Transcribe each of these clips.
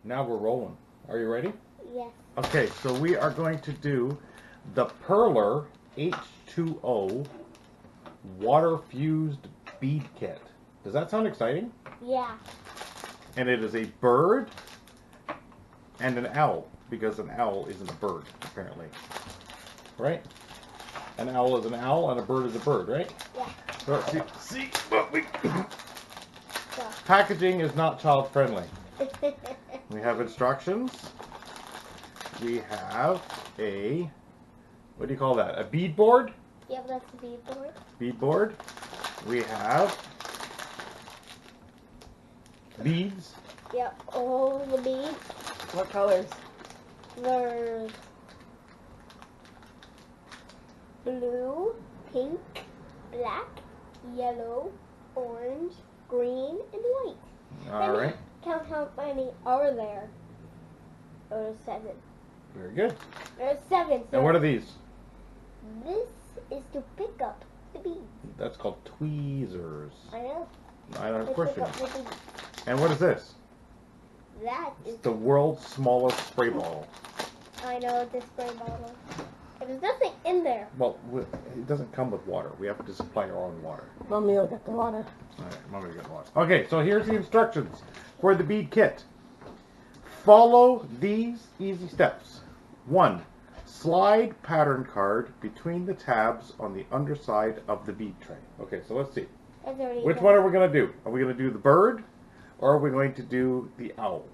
Now we're rolling. Are you ready? Yes. Okay, so we are going to do the Perler H2O water fused bead kit. Does that sound exciting? Yeah. And it is a bird and an owl, because an owl isn't a bird, apparently. Right? An owl is an owl and a bird is a bird, right? Yeah. So let's see what we... Packaging is not child friendly. We have instructions. We have a, what do you call that? A bead board? Yep, that's the bead board. Bead board. We have beads. Yep, all the beads. What colors? There's blue, pink, black, yellow, orange, green, and white. All right. Count how many are there. There's 7. Very good. There's 7. So And what are these? this is to pick up the beads. That's called tweezers. I know. I don't To question pick up it. the beads. And what is this? That is. It's the world's smallest spray bottle. I know this spray bottle. There's nothing in there. Well, it doesn't come with water. We have to supply our own water. Mommy will get the water. All right, Mommy got water. Okay, so here's the instructions for the bead kit. Follow these easy steps. 1. Slide pattern card between the tabs on the underside of the bead tray. Okay, so let's see. It's already Which done. one are we going to do? Are we going to do the bird or are we going to do the owl?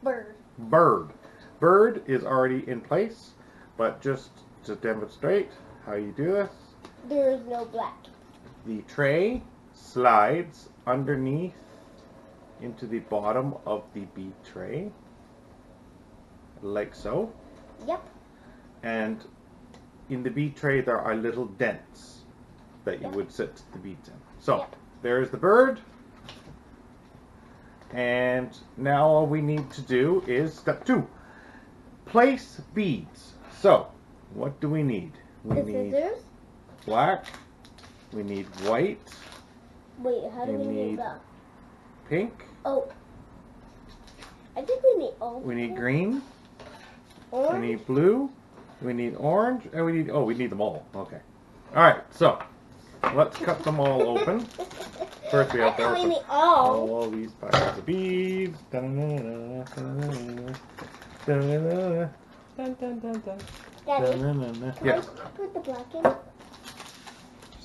Bird. Bird. Bird is already in place, but just to demonstrate how you do this, There is no black. the tray slides underneath into the bottom of the bead tray, like so. Yep. And in the bead tray there are little dents that you would sit the beads in. So Yep. there's the bird. And now all we need to do is step 2. Place beads. So what do we need? We The need scissors. black. We need white. Wait, how do We we need- need that? Pink. Oh. I think we need all. We need green. We Orange. need blue. We need orange. And we need them all. Okay. Alright, so let's cut them all open. First we have to I open need all. all these packets of beads. Da-na-na-na, da-na-na-na, da-na-na-na, Dun, dun, dun, dun. Daddy, da-na-na-na. can Yes, I put the black in?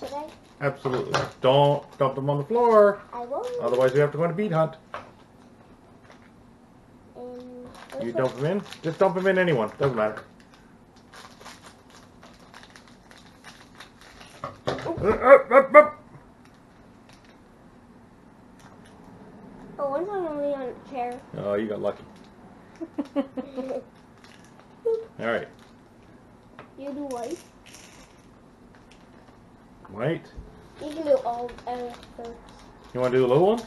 Should I? absolutely. Don't dump them on the floor. I won't. Otherwise we have to go on a bead hunt. And You dump them in? Just dump them in anyone. Doesn't matter. Up. Oh, one's only on a chair. Oh, you got lucky. Alright. You do white. White. You can do all first. You want to do the little ones?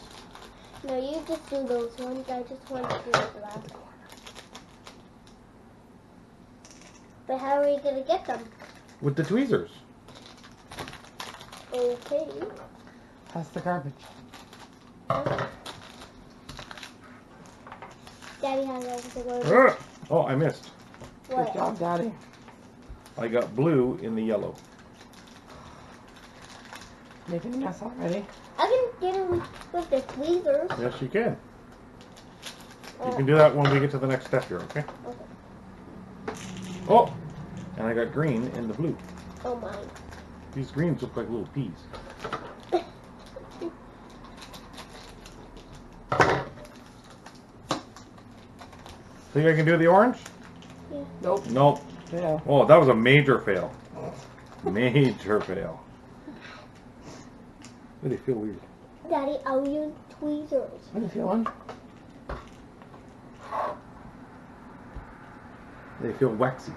No, you just do those ones. I just want to do the black. But how are we gonna get them? With the tweezers. Okay. Pass the garbage. Daddy has everything over. Oh, I missed. Good What? job, Daddy. I got blue in the yellow. Making a mess already. I can get them with the tweezers. Yes, you can. You can do that when we get to the next step here, okay? Okay. Oh! And I got green in the blue. Oh my. These greens look like little peas. Think I can do the orange? Yeah. Nope. Nope. Yeah. Oh, that was a major fail. Major fail. They feel weird. Daddy, I'll use tweezers. What are you feeling? They feel waxy.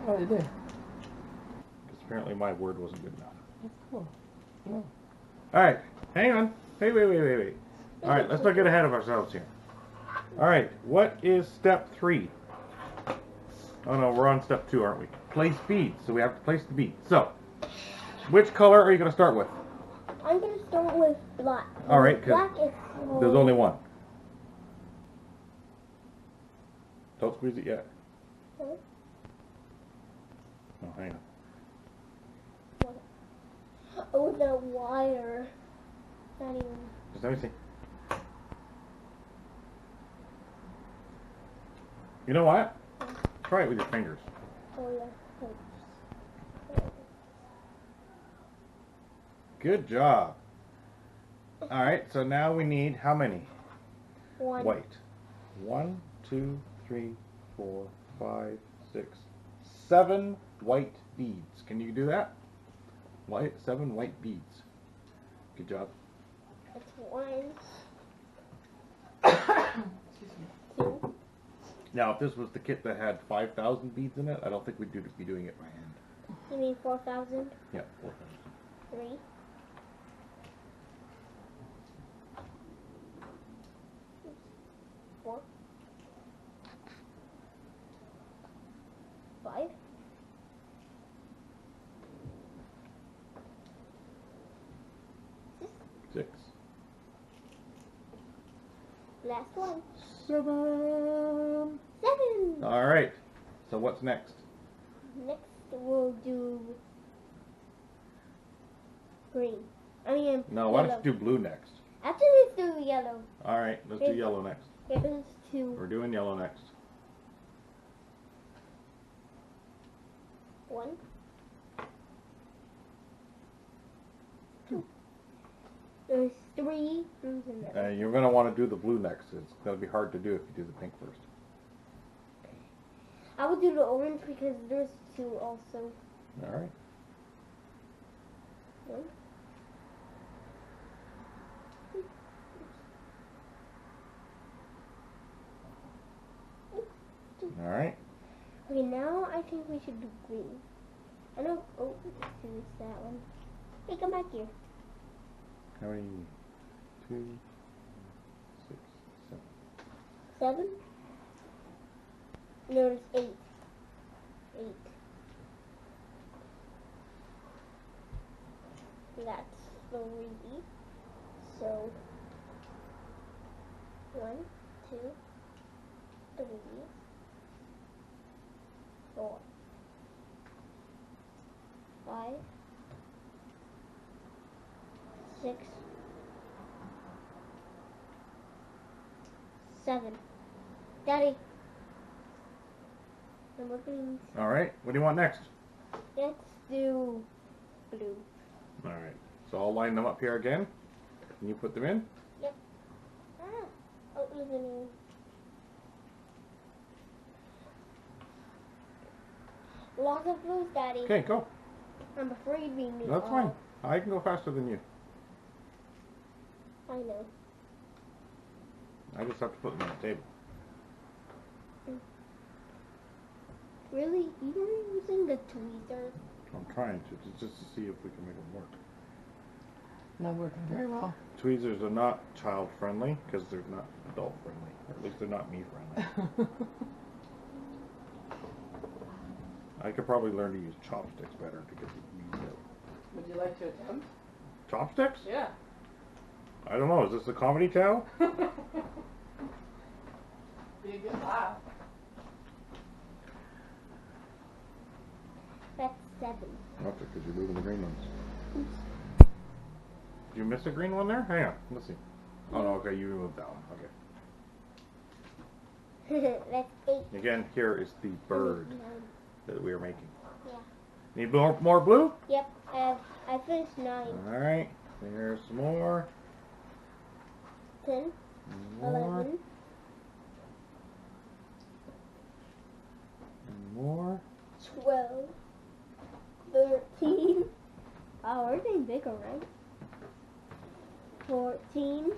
What do you do? Because apparently my word wasn't good enough. That's cool. No. Alright, hang on. Wait. Alright, let's not get ahead of ourselves here. Alright, what is step 3? Oh no, we're on step 2, aren't we? Place beads. So we have to place the beads. So, which color are you going to start with? I'm going to start with black. Alright, Black is there's only one. Don't squeeze it yet. Huh? No, hang on. Oh, the wire. Not even. Just let me see. You know what? Try it with your fingers. Oh, yeah. Good job. Alright, so now we need how many? One. White. 1, 2, 3, 4, 5, 6, 7 white beads. Can you do that? 7 white beads. Good job. That's 1. Excuse me. 2. Now, if this was the kit that had 5,000 beads in it, I don't think we'd be doing it by hand. You mean 4,000? Yeah, 4,000. 3. 4. 5. 6. Last one. 7. 7. Alright, so what's next? Next we'll do green. I mean, No, why yellow. don't you do blue next? After this, do yellow. Alright, let's do yellow next. Here's 2. We're doing yellow next. 1. 2. There's 3 blues in there. You're going to want to do the blue next. It's going to be hard to do if you do the pink first. I will do the orange because there's 2 also. Alright. 1. Alright. Okay, now I think we should do green. I know. Oh, choose that one. Hey, come back here. How many? 2, 6, 7. 7. No, it's 8. 8. That's 3. So 1, 2, 3, 4, 5, 6, 7. Daddy, I'm looking. Alright, what do you want next? Let's do blue. Alright, so I'll line them up here again. Can you put them in? Yep. Ah. Oh, there's a new. Lots of blues, Daddy. Okay, go. I'm afraid we need That's all. fine. I can go faster than you. I know. I just have to put them on the table. Really? You're using the tweezers? I'm trying to, just to see if we can make them work. Not working very well. Tweezers are not child friendly because they're not adult friendly. Or at least they're not me friendly. I could probably learn to use chopsticks better to get the weeds out. Would you like to attempt? Chopsticks? Yeah. I don't know. Is this a comedy channel? Be a good laugh. That's 7. That's because you're moving the green ones. Did you miss a green one there? Hang on. Let's see. Oh, no. Okay. You removed that one. Okay. That's 8. Again, here is the bird 9. that we are making. Yeah. Need more blue? Yep. I finished 9. Alright. There's some more. 10. More. 11. And more. 12. 13. Oh, we're getting bigger, right? 14.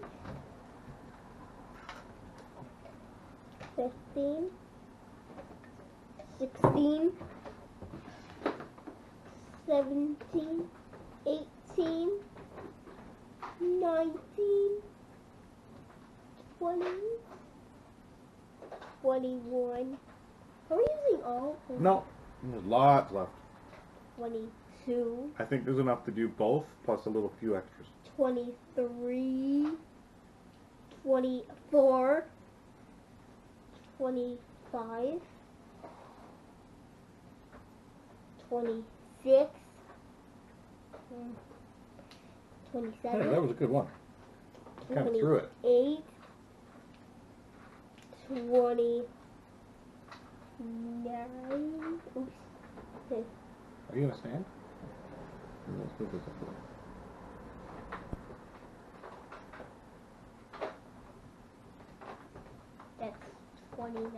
15. 16. 17. 18. 19. 20. 21. Are we using all? No. There's lots left. 22. I think there's enough to do both, plus a little few extras. 23, 24, 25, 25, 26, Hey, 27, that was a good one. Kind of threw it. 28, 29. Oops. Okay. Are you gonna stand? Let's put this up. That's 29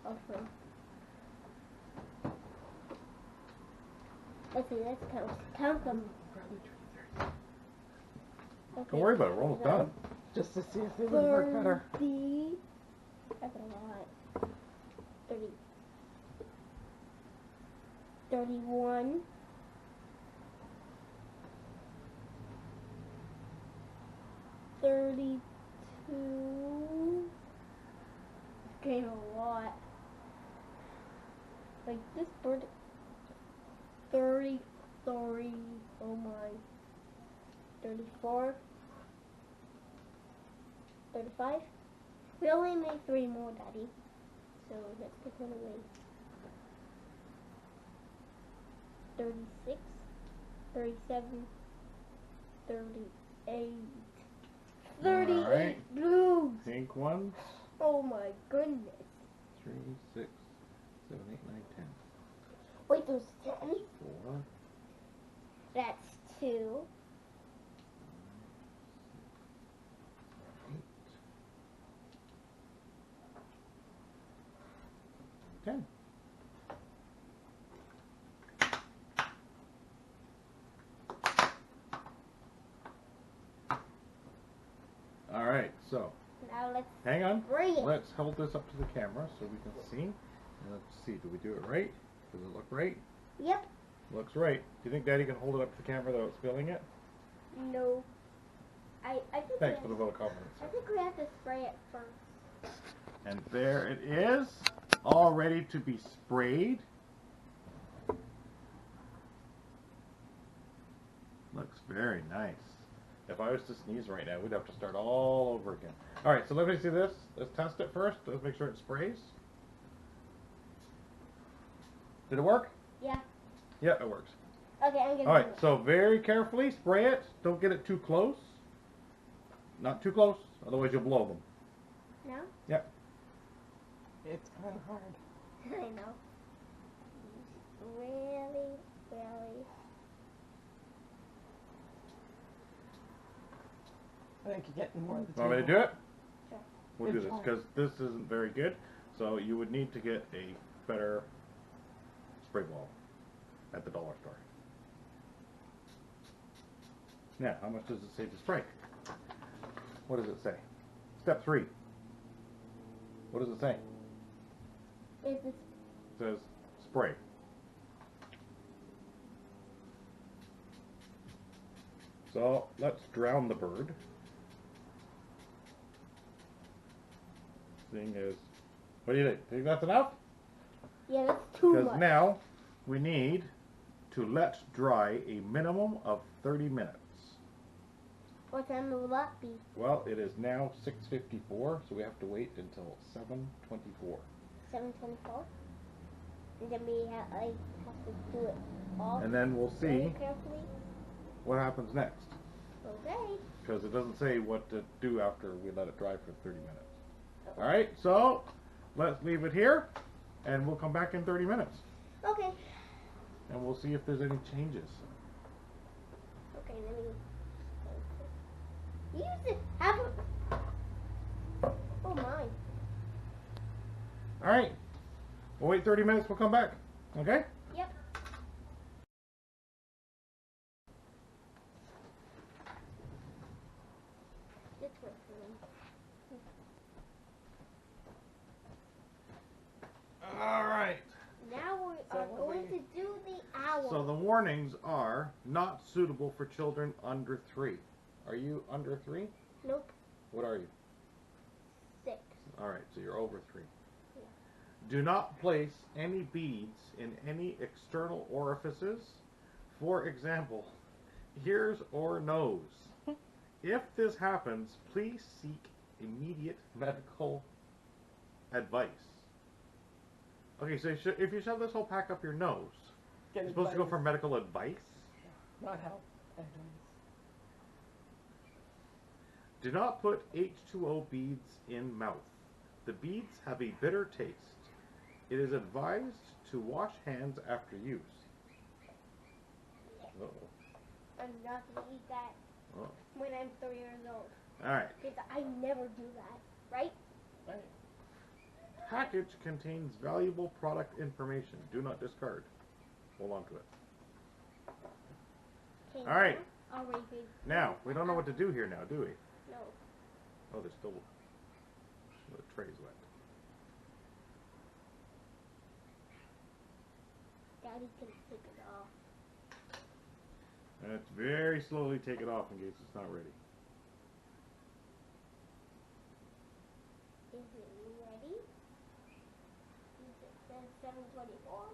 of them. Okay, let's count them. Okay. Don't worry about it. We're almost done. Just to see if they would work better. 30. That's a lot. 30. 31. 32. It's getting a lot. Like this bird. 33. Oh my. 34. 35. We only made 3 more, Daddy. So let's take one away. 36. 37. 38. 38 Alright. blues. Pink ones. Oh my goodness. 3, 6, 7, 8, 9, 10. Wait, there's 10? 4. That's 2. 10. All right, so Now let's hang on. bring it. Let's hold this up to the camera so we can see. And let's see, do we do it right? Does it look right? Yep. Looks right. Do you think Daddy can hold it up to the camera without spilling it? No. I think Thanks we for the vote of confidence. I think we have to spray it first. And there it is, all ready to be sprayed. Looks very nice. If I was to sneeze right now, we'd have to start all over again. All right, so let me see this. Let's test it first. Let's make sure it sprays. Did it work? Yeah. Yeah, it works. Okay, I'm gonna All do right, it. so very carefully spray it. Don't get it too close. Not too close, otherwise you'll blow them. No? Yep. It's kind of hard. I know. Really, really. I think you're getting more of the Want me to table. do it? Sure. We'll do Good this job. because this isn't very good. So you would need to get a better spray ball at the dollar store. Now, how much does it say to spray? What does it say? Step 3. What does it say? Is this It says spray. So let's drown the bird. Thing is, what do you think? Think that's enough? yeah, that's too Because much. now we need to let dry a minimum of 30 minutes. What time will that be? Well, it is now 6:54, so we have to wait until 7:24. 7:24. And then we have to do it all And then we'll very see carefully. what happens next. Okay. Because it doesn't say what to do after we let it dry for 30 minutes. Alright, so let's leave it here, and we'll come back in 30 minutes. Okay. And we'll see if there's any changes. Okay, let me. Use it. Have it. Oh my. Alright, we'll wait 30 minutes, we'll come back. Okay? Yep. This works for me. Alright. Now we So are what going we- to do the owl. So the warnings are not suitable for children under 3. Are you under 3? Nope. What are you? 6. Alright, so you're over 3. Yeah. Do not place any beads in any external orifices, for example, ears or nose. If this happens, please seek immediate medical advice. Okay, so if you shove this whole pack up your nose, Get you're supposed to go advice. for medical advice? Not help. Advice. Do not put H2O beads in mouth. The beads have a bitter taste. It is advised to wash hands after use. Uh-oh. I'm not gonna eat that Oh. when I'm 3 years old. Alright. Because I never do that, right? Right. Package contains valuable product information. Do not discard. Hold on to it. Okay, All right. I'll raise it. Now, we don't know what to do here now, do we? No. Oh, there's still... The tray's wet. Daddy can take it off. And it's very slowly take it off in case it's not ready. Is it ready? It says 7:24.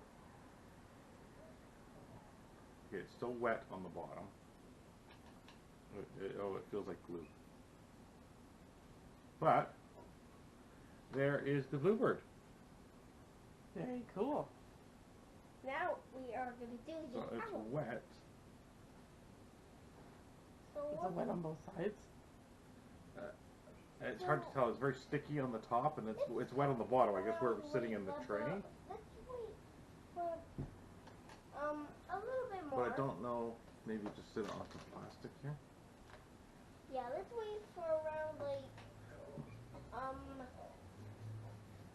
Okay, it's still wet on the bottom. Oh, it feels like glue. But, there is the Bluebird. Very cool. Now we are going to do So the it's owl. wet. So Is what? it wet on both sides? It's hard to tell. It's very sticky on the top, and it's wet on the bottom. I guess where it's sitting in the tray. Let's wait for a little bit more. But I don't know. Maybe just sit it on some plastic here. Yeah, let's wait for around like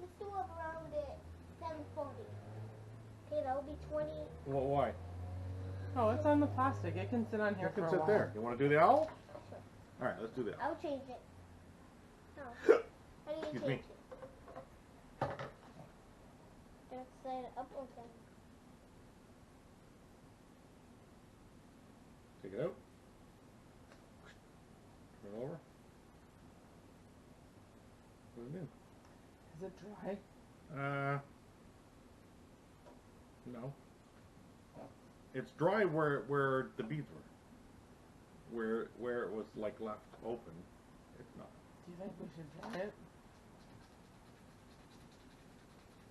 let's do it around at 7:40. Okay, that'll be 20. Well, why? Oh, it's on the plastic. It can sit on here It for can a sit while. there. You want to do the owl? Sure. All right, let's do the owl. I'll change it. No. How do you Excuse change me. it? Just set it up or down. Take it out. Turn it over. Put it in. Is it dry? No. It's dry where the beads were. Where it was like left open, it's not. Do you think we should dry it?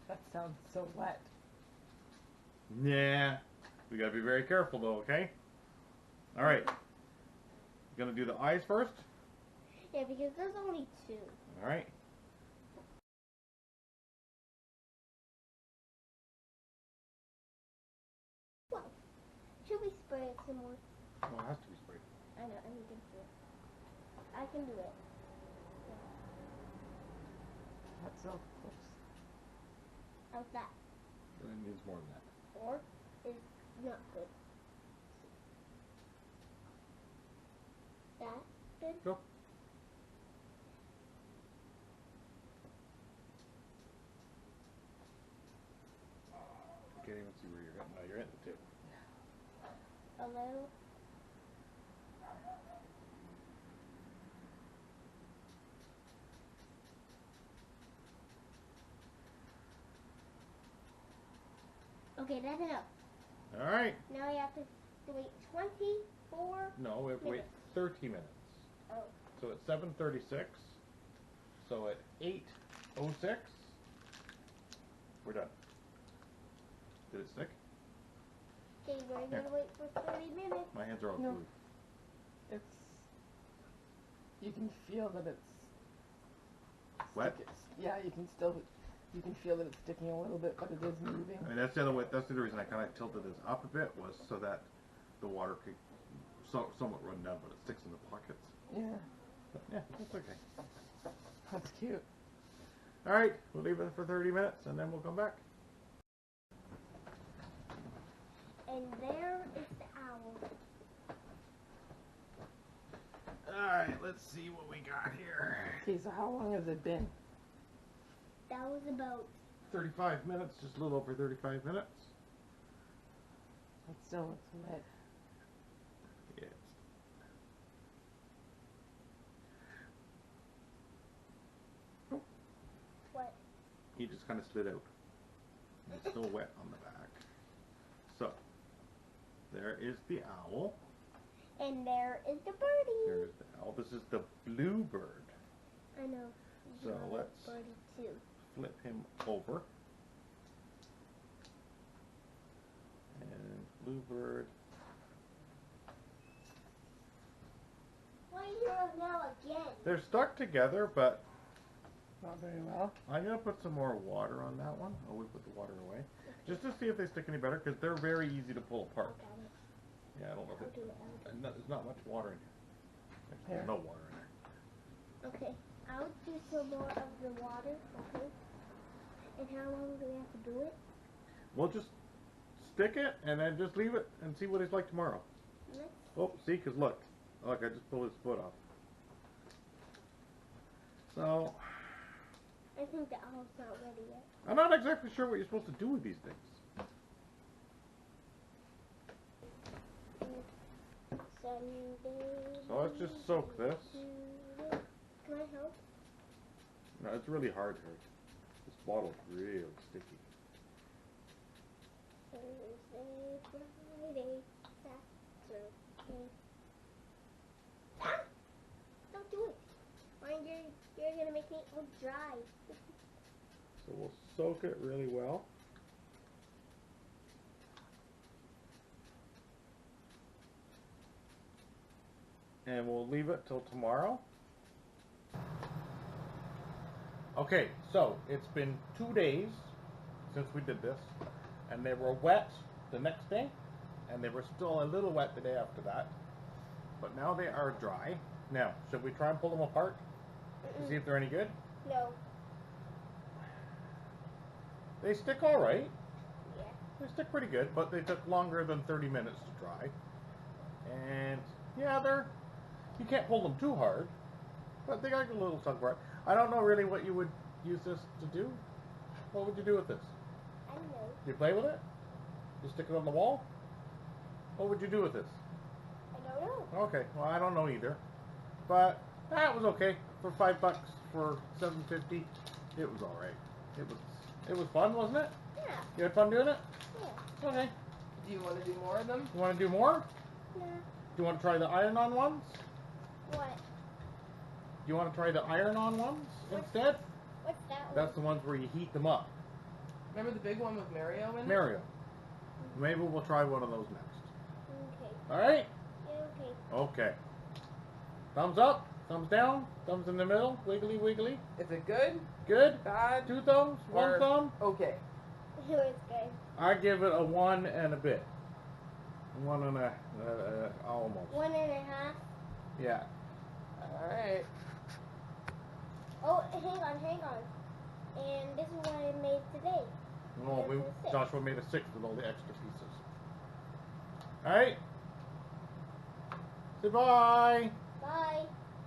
That sounds so wet. Nah. We gotta be very careful though, okay? Alright. Gonna do the eyes first? Yeah, because there's only 2. Alright. Well, should we spray it some more? Oh, it has to be sprayed. I know, I can do it. I can do it. That's so close. How's that? It needs more than that. Or is not good. That good? Go. I can't even see where you're hitting. No, you're hitting the tip. A little. Okay, that's enough. Alright. Now you have to wait 24. No, we have to wait 30 minutes. Oh. So at 7:36. So at 8:06, we're done. Did it stick? Okay, we're Here. gonna wait for 30 minutes. My hands are all No. glued. It's. You can feel that it's. Wet? Yeah, you can still. You can feel that it's sticking a little bit, but it is moving. I mean, that's the other way. That's the other reason I kind of tilted this up a bit, was so that the water could somewhat run down, but it sticks in the pockets. Yeah, But yeah, that's okay. that's cute. All right, we'll leave it for 30 minutes, and then we'll come back. And there is the owl. All right, let's see what we got here. Okay, so how long has it been? That was about 35 minutes, just a little over 35 minutes. It still looks wet. Yes. what? He just kind of slid out. It's still wet on the back. So, there is the owl. And there is the birdie. There's the owl. This is the Bluebird. I know. So You have a let's birdie too. flip him over. Bluebird. Why are you now again? They're stuck together, but Not very well. I'm going to put some more water on that one. Oh, we put the water away. Just to see if they stick any better, because they're very easy to pull apart. Yeah, I don't know if I'll do it. there's not much water in here. There's Here. no water in there. Okay, I'll do some more of the water, okay? And how long do we have to do it? We'll just stick it and then just leave it and see what it's like tomorrow. Let's Oh, see, because look, I just pulled his foot off. So, I think the owl's not ready yet. I'm not exactly sure what you're supposed to do with these things. Sunday. So let's just soak this. Can I help? No, it's really hard here. This bottle's really sticky. Thursday, Friday, Saturday. Ah! Don't do it. Mind you're gonna make me all dry. So we'll soak it really well. And we'll leave it till tomorrow. Okay, so it's been 2 days since we did this, and they were wet the next day, and they were still a little wet the day after that, but now they are dry. Now, should we try and pull them apart to see if they're any good? No. They stick all right. Yeah. They stick pretty good, but they took longer than 30 minutes to dry. And yeah, you can't pull them too hard, but they got a little tug for it. I don't know really what you would use this to do. What would you do with this? I don't know. Do you play with it? You stick it on the wall? What would you do with this? I don't know. Okay, well I don't know either, but that was okay for $5 for $7.50. It was all right. It was fun, wasn't it? Yeah. You had fun doing it? Yeah. Okay. Do you want to do more of them? You want to do more? Nah. Do you want to try the iron-on ones? What? Do you want to try the iron-on ones instead? What's that one? That's the ones where you heat them up. Remember the big one with Mario in it? Mario. Maybe we'll try one of those next. Okay. All right? Yeah, okay. Okay. Thumbs up, thumbs down, thumbs in the middle, wiggly wiggly. Is it good? Good? Bad? 2 thumbs, 1 Or- thumb. Okay. It was good. I give it a 1 and a bit. 1 and almost. 1.5. Yeah. Alright. Oh, hang on. And this is what I made today. No, Here's the 6. Joshua made a 6 with all the extra pieces. All right. Say bye. Bye.